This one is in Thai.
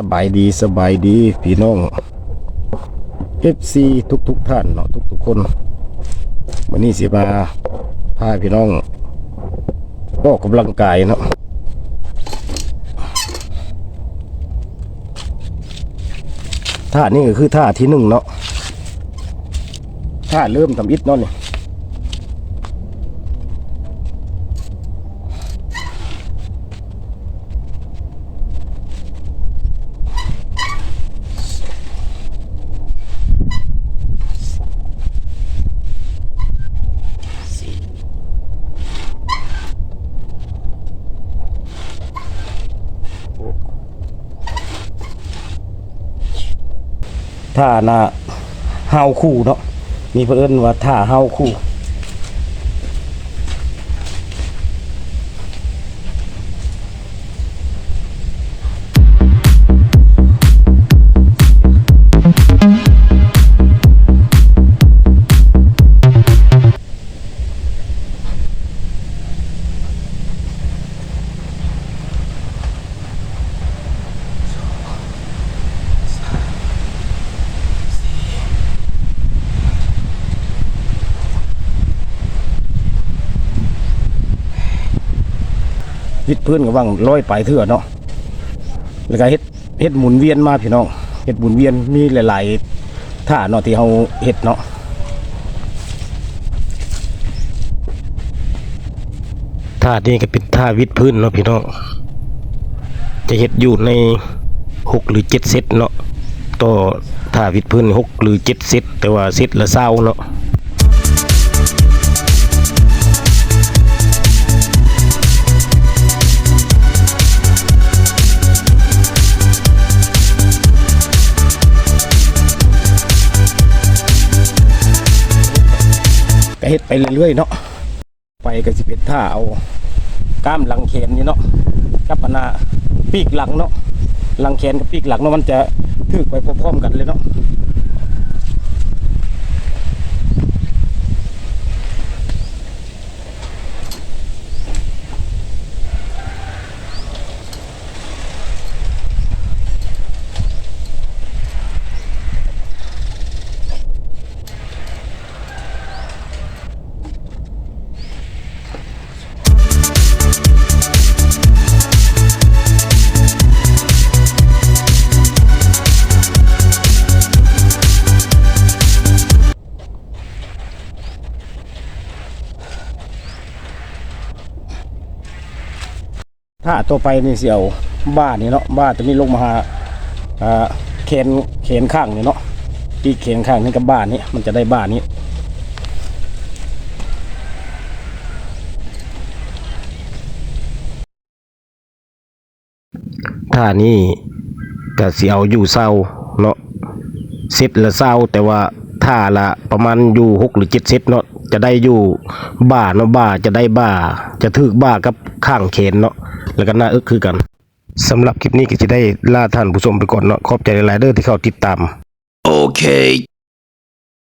สบายดีพี่น้อง FC ทุกท่านเนาะทุกคนวันนี้สิมาพาพี่น้องออกกำลังกายเนาะท่านี้ก็คือท่าที่หนึ่งเนาะท่าเริ่มทำอิฐเนาะนี่ท่าหน้าเฮาคู่เนาะมีเพื่อนว่าท่าเฮาคู่วิดพื้นกับว่างร้อยปลายเถื่อเนาะแล้วก็เฮ็ดหมุนเวียนมาพี่น้องเฮ็ดหมุนเวียนมีหลายๆท่าเนาะที่เฮาเฮ็ดเนาะท่านี้ก็เป็นท่าวิดพื้นเนาะพี่น้องจะเฮ็ดอยู่ใน6หรือ7เซตเนาะต่อท่าวิดพื้น6หรือ7เซตแต่ว่าเซตละ20เนาะเฮ็ดไปเรื่อยๆเนาะไปก็สิเป็นท่าเอากล้ามหลังแขนนี่เนาะกับอันน่ะปีกหลังเนาะหลังแขนกับปีกหลังเนาะมันจะถึกไปพร้อมๆกันเลยเนาะถ้าต่อไปนี่เสี่ยวบ้านี่เนาะบ้าจะมีลงมาหาแขนข้างนี่เนาะปีกแขนข้างนี่กับบ้านนี้มันจะได้บ้านนี้ท่านี้ก็สิเอาอยู่เศร้าเนาะเซตละเศร้าแต่ว่าท่าละประมาณอยู่6หรือ7เซตเนาะจะได้อยู่บ้าเนาะบ้าจะได้บ้าจะถึกบ้ากับข้างแขนเนาะแล้วก็หน้าอึกคือกันสำหรับคลิปนี้ก็จะได้ลาท่านผู้ชมไปก่อนเนาะขอบใจหลายๆเด้อที่เข้าติดตามโอเค